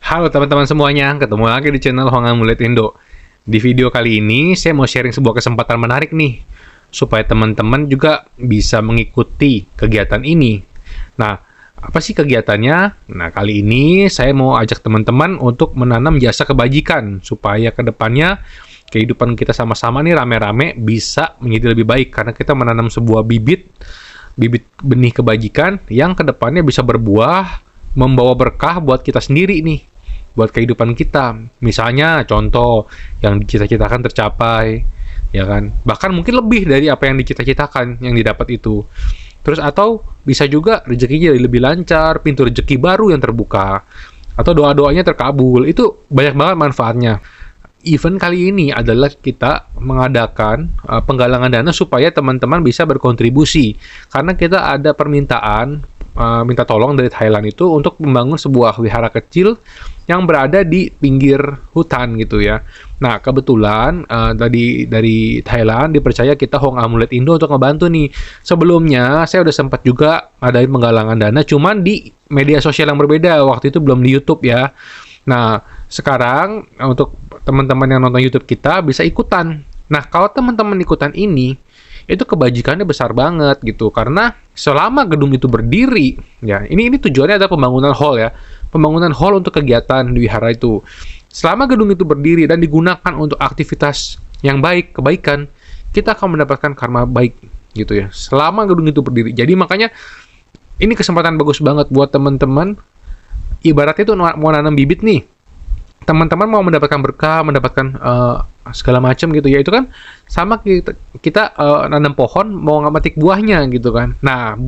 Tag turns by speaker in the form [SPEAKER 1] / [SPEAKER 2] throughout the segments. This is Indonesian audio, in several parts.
[SPEAKER 1] Halo teman-teman semuanya, ketemu lagi di channel Hong Amulet Indo. Di video kali ini, saya mau sharing sebuah kesempatan menarik nih, supaya teman-teman juga bisa mengikuti kegiatan ini. Nah, apa sih kegiatannya? Nah, kali ini saya mau ajak teman-teman untuk menanam jasa kebajikan, supaya kedepannya kehidupan kita sama-sama nih rame-rame bisa menjadi lebih baik, karena kita menanam sebuah bibit benih kebajikan yang kedepannya bisa berbuah, membawa berkah buat kita sendiri nih, buat kehidupan kita. Misalnya contoh yang dicita-citakan tercapai, ya kan? Bahkan mungkin lebih dari apa yang dicita-citakan yang didapat itu. Terus atau bisa juga rezekinya jadi lebih lancar, pintu rezeki baru yang terbuka, atau doa-doanya terkabul. Itu banyak banget manfaatnya. Event kali ini adalah kita mengadakan penggalangan dana supaya teman-teman bisa berkontribusi. Karena kita ada permintaan minta tolong dari Thailand itu untuk membangun sebuah wihara kecil yang berada di pinggir hutan gitu ya. Nah, kebetulan dari Thailand dipercaya kita Hong Amulet Indo untuk ngebantu nih. Sebelumnya saya udah sempat juga ngadain penggalangan dana cuman di media sosial yang berbeda. Waktu itu belum di YouTube ya. Nah, sekarang untuk teman-teman yang nonton YouTube kita bisa ikutan. Nah, kalau teman-teman ikutan ini, itu kebajikannya besar banget gitu, karena selama gedung itu berdiri, ya ini tujuannya adalah pembangunan hall ya, pembangunan hall untuk kegiatan di wihara itu. Selama gedung itu berdiri dan digunakan untuk aktivitas yang baik, kebaikan, kita akan mendapatkan karma baik gitu ya, selama gedung itu berdiri. Jadi makanya ini kesempatan bagus banget buat teman-teman, ibaratnya itu mau nanam bibit nih, teman-teman mau mendapatkan berkah, mendapatkan segala macam gitu ya, itu kan sama kita nanam pohon mau memetik buahnya gitu kan. Nah,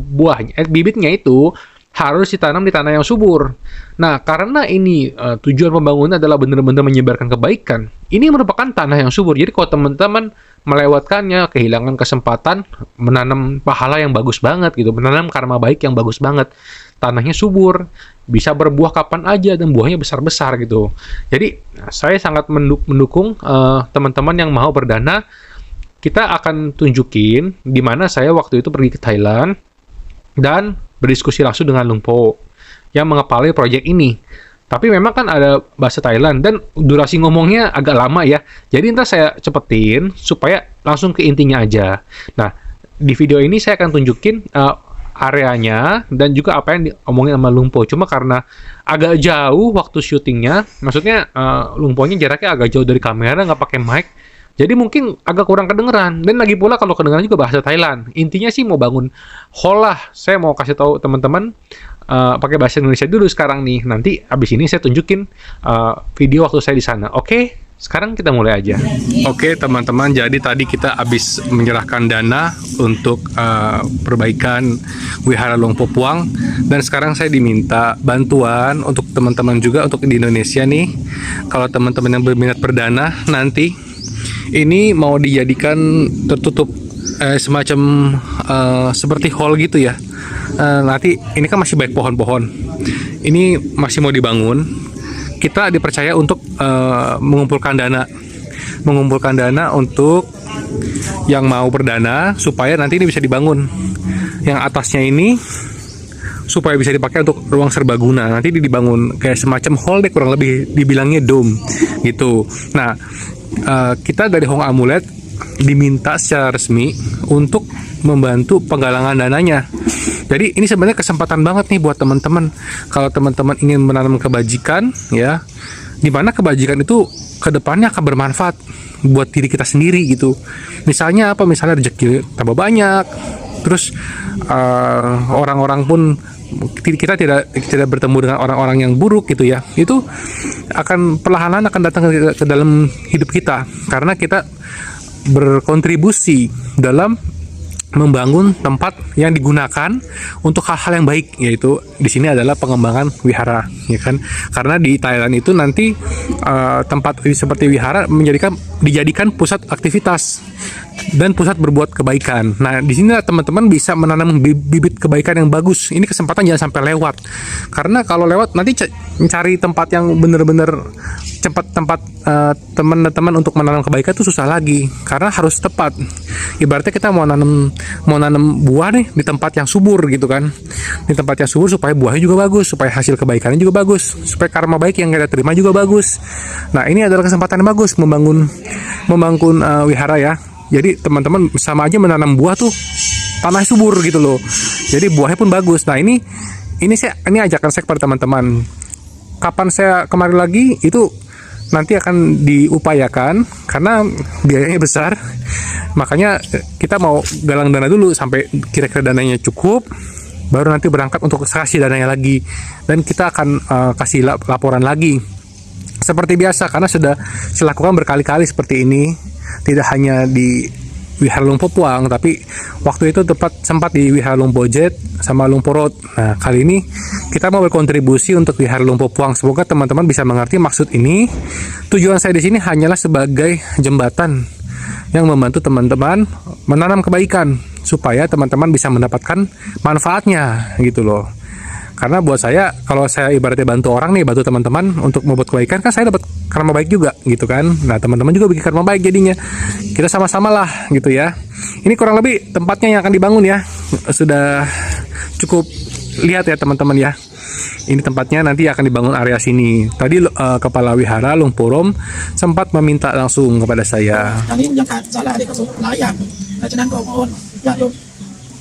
[SPEAKER 1] bibitnya itu harus ditanam di tanah yang subur. Nah, karena ini tujuan pembangunan adalah benar-benar menyebarkan kebaikan, ini merupakan tanah yang subur. Jadi kalau teman-teman melewatkannya, kehilangan kesempatan menanam pahala yang bagus banget gitu, menanam karma baik yang bagus banget. Tanahnya subur, bisa berbuah kapan aja dan buahnya besar-besar gitu. Jadi saya sangat mendukung teman-teman yang mau berdana. Kita akan tunjukin di mana saya waktu itu pergi ke Thailand dan berdiskusi langsung dengan Lung Po yang mengepalai proyek ini. Tapi memang kan ada bahasa Thailand dan durasi ngomongnya agak lama ya. Jadi ntar saya cepetin supaya langsung ke intinya aja. Nah, di video ini saya akan tunjukin areanya dan juga apa yang diomongin sama Lung Po. Cuma karena agak jauh waktu syutingnya, maksudnya Lung Po-nya jaraknya agak jauh dari kamera, nggak pakai mic, jadi mungkin agak kurang kedengeran. Dan lagi pula kalau kedengeran juga bahasa Thailand. Intinya sih mau bangun hall lah. Saya mau kasih tahu teman-teman pakai bahasa Indonesia dulu sekarang nih. Nanti abis ini saya tunjukin video waktu saya di sana. Oke? Sekarang kita mulai aja. Oke teman-teman, jadi tadi kita habis menyerahkan dana untuk perbaikan Wihara Long Po Puang, dan sekarang saya diminta bantuan untuk teman-teman juga untuk di Indonesia nih. Kalau teman-teman yang berminat berdana, nanti ini mau dijadikan tertutup semacam seperti hall gitu ya. Nanti ini kan masih banyak pohon-pohon. Ini masih mau dibangun. Kita dipercaya untuk mengumpulkan dana untuk yang mau berdana supaya nanti ini bisa dibangun. Yang atasnya ini supaya bisa dipakai untuk ruang serbaguna. Nanti dibangun kayak semacam hall deh, kurang lebih dibilangnya dome gitu. Nah, kita dari Hong Amulet diminta secara resmi untuk membantu penggalangan dananya. Jadi ini sebenarnya kesempatan banget nih buat teman-teman. Kalau teman-teman ingin menanam kebajikan ya, dimana kebajikan itu kedepannya akan bermanfaat buat diri kita sendiri gitu. Misalnya apa? Misalnya rezeki tambah banyak, terus orang-orang pun kita tidak bertemu dengan orang-orang yang buruk gitu ya. Itu akan perlahan-lahan akan datang ke dalam hidup kita karena kita berkontribusi dalam membangun tempat yang digunakan untuk hal-hal yang baik, yaitu di sini adalah pengembangan wihara, ya kan? Karena di Thailand itu nanti tempat seperti wihara dijadikan pusat aktivitas. dan pusat berbuat kebaikan. Nah, di sini teman-teman bisa menanam bibit kebaikan yang bagus. Ini kesempatan jangan sampai lewat. Karena kalau lewat nanti cari tempat yang benar-benar cepat, tempat teman-teman untuk menanam kebaikan itu susah lagi. Karena harus tepat. Ibaratnya kita mau nanam buah nih di tempat yang subur gitu kan. Di tempat yang subur supaya buahnya juga bagus, supaya hasil kebaikannya juga bagus, supaya karma baik yang kita terima juga bagus. Nah, ini adalah kesempatan yang bagus membangun wihara ya. Jadi teman-teman sama aja menanam buah tuh tanah subur gitu loh. Jadi buahnya pun bagus. Nah, ini ajakan saya kepada teman-teman. Kapan saya kemari lagi itu nanti akan diupayakan karena biayanya besar. Makanya kita mau galang dana dulu sampai kira-kira dananya cukup, baru nanti berangkat untuk kasih dananya lagi, dan kita akan kasih laporan lagi seperti biasa karena sudah saya lakukan berkali-kali seperti ini. Tidak hanya di Wihara Lumpo Puang, tapi waktu itu sempat di Wihara Lumpo Jet sama Lumpo Road. Nah, kali ini kita mau berkontribusi untuk Wihara Lumpo Puang. Semoga teman-teman bisa mengerti maksud ini. Tujuan saya di sini hanyalah sebagai jembatan yang membantu teman-teman menanam kebaikan supaya teman-teman bisa mendapatkan manfaatnya gitu loh. Karena buat saya, kalau saya ibaratnya bantu orang nih, bantu teman-teman untuk membuat kebaikan, kan saya dapat karma baik juga gitu kan. Nah, teman-teman juga bikin karma baik jadinya. Kita sama-sama lah gitu ya. Ini kurang lebih tempatnya yang akan dibangun ya. Sudah cukup lihat ya teman-teman ya. Ini tempatnya nanti akan dibangun area sini. Tadi Kepala Wihara Lungpurom sempat meminta langsung kepada saya.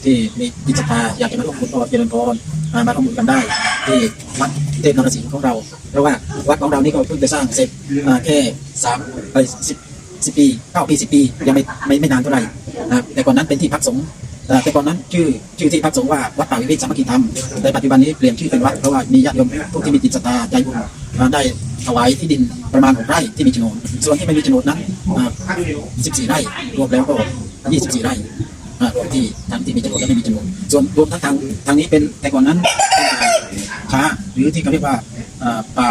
[SPEAKER 1] ที่มีจิตศรัทธาอยากจะมาร่วมบุญต่อเจริญพรมาร่วมบุญกันได้ที่วัดเทพนรสิงห์ของเราเพราะว่าวัดของเรานี่ก็เพิ่งจะสร้างเสร็จแค่10 ปี9 ปี 10 ปียังไม่นานเท่าไหร่นะแต่ก่อนนั้นเป็นที่พักสงฆ์แต่ก่อนนั้นชื่อที่พักสงฆ์ว่าวัดป่าวิเวกสามัคคีธรรมแต่ปัจจุบันนี้เปลี่ยนชื่อเป็นวัดเพราะว่ามีญาติโยมผู้ที่มีจิตศรัทธาใจบุญได้ถวายที่ดินประมาณ6 ไร่ที่มีโฉนดส่วนที่ไม่มีโฉนดนั้น14 ไร่รวมแล้วก็24 ไร่ที่ทั้งที่มีจำนวนและไม่มีจำนวนส่วนรวมทั้งทางนี้เป็นแต่ก่อนนั้นค้าหรือที่เขาเรียกว่าป่า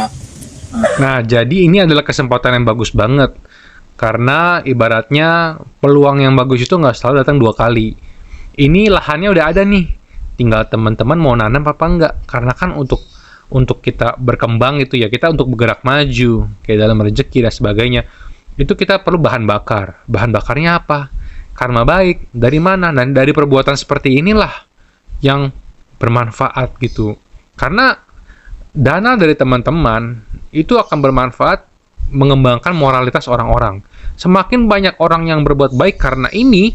[SPEAKER 1] Nah, jadi ini adalah kesempatan yang bagus banget karena ibaratnya peluang yang bagus itu nggak selalu datang 2 kali. Ini lahannya udah ada nih, tinggal teman-teman mau nanam apa enggak. Karena kan untuk kita berkembang itu ya, kita untuk bergerak maju kayak dalam rezeki dan sebagainya, itu kita perlu bahan bakar. Bahan bakarnya apa? Karma baik. Dari mana? Dan dari perbuatan seperti inilah yang bermanfaat gitu. Karena dana dari teman-teman itu akan bermanfaat mengembangkan moralitas orang-orang. Semakin banyak orang yang berbuat baik karena ini,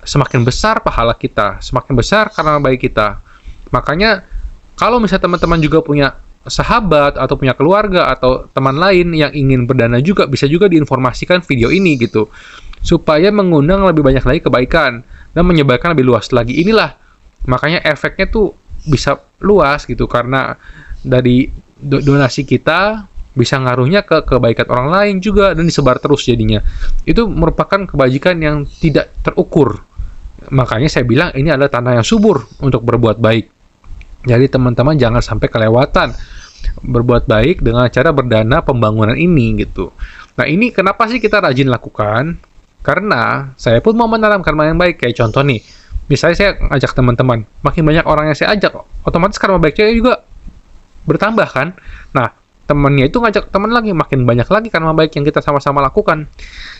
[SPEAKER 1] semakin besar pahala kita, semakin besar karma baik kita. Makanya kalau misalnya teman-teman juga punya sahabat atau punya keluarga atau teman lain yang ingin berdana juga, bisa juga diinformasikan video ini gitu, supaya mengundang lebih banyak lagi kebaikan dan menyebarkan lebih luas lagi. Inilah makanya efeknya tuh bisa luas gitu, karena dari donasi kita bisa ngaruhnya ke kebaikan orang lain juga dan disebar terus jadinya. Itu merupakan kebajikan yang tidak terukur. Makanya saya bilang ini adalah tanah yang subur untuk berbuat baik. Jadi teman-teman jangan sampai kelewatan berbuat baik dengan cara berdana pembangunan ini gitu. Nah, ini kenapa sih kita rajin lakukan? Karena saya pun mau menanam karma yang baik. Kayak contoh nih, misalnya saya ajak teman-teman, makin banyak orang yang saya ajak, otomatis karma baiknya juga bertambah kan. Nah, temannya itu ngajak teman lagi, makin banyak lagi karma baik yang kita sama-sama lakukan.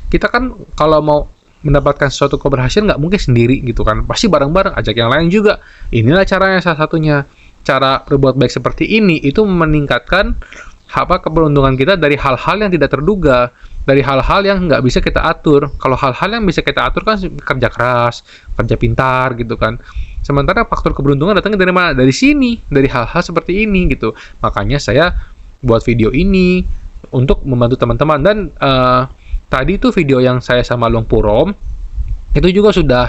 [SPEAKER 1] Kita kan kalau mau mendapatkan sesuatu keberhasilan nggak mungkin sendiri gitu kan, pasti bareng-bareng, ajak yang lain juga. Inilah caranya, salah satunya cara berbuat baik seperti ini itu meningkatkan keberuntungan kita dari hal-hal yang tidak terduga, dari hal-hal yang nggak bisa kita atur. Kalau hal-hal yang bisa kita atur kan kerja keras, kerja pintar gitu kan. Sementara faktor keberuntungan datangnya dari mana? Dari sini, dari hal-hal seperti ini gitu. Makanya saya buat video ini untuk membantu teman-teman. Dan tadi tuh video yang saya sama Lungpurom itu juga sudah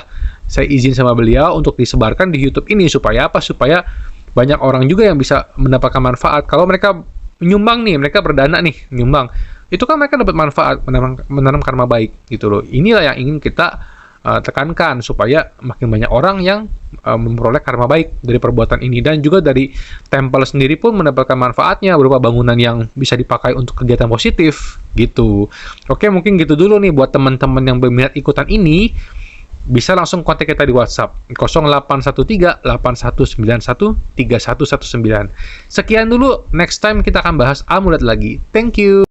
[SPEAKER 1] saya izin sama beliau untuk disebarkan di YouTube ini. Supaya apa? Supaya banyak orang juga yang bisa mendapatkan manfaat. Kalau mereka menyumbang nih, mereka berdana nih, nyumbang, itu kan mereka dapat manfaat, menanam karma baik gitu loh. Inilah yang ingin kita tekankan supaya makin banyak orang yang memperoleh karma baik dari perbuatan ini, dan juga dari temple sendiri pun mendapatkan manfaatnya berupa bangunan yang bisa dipakai untuk kegiatan positif gitu. Oke, mungkin gitu dulu nih buat teman-teman yang berminat ikutan ini. Bisa langsung kontak kita di WhatsApp 0813-8191-3119. Sekian dulu, next time kita akan bahas amulet lagi. Thank you.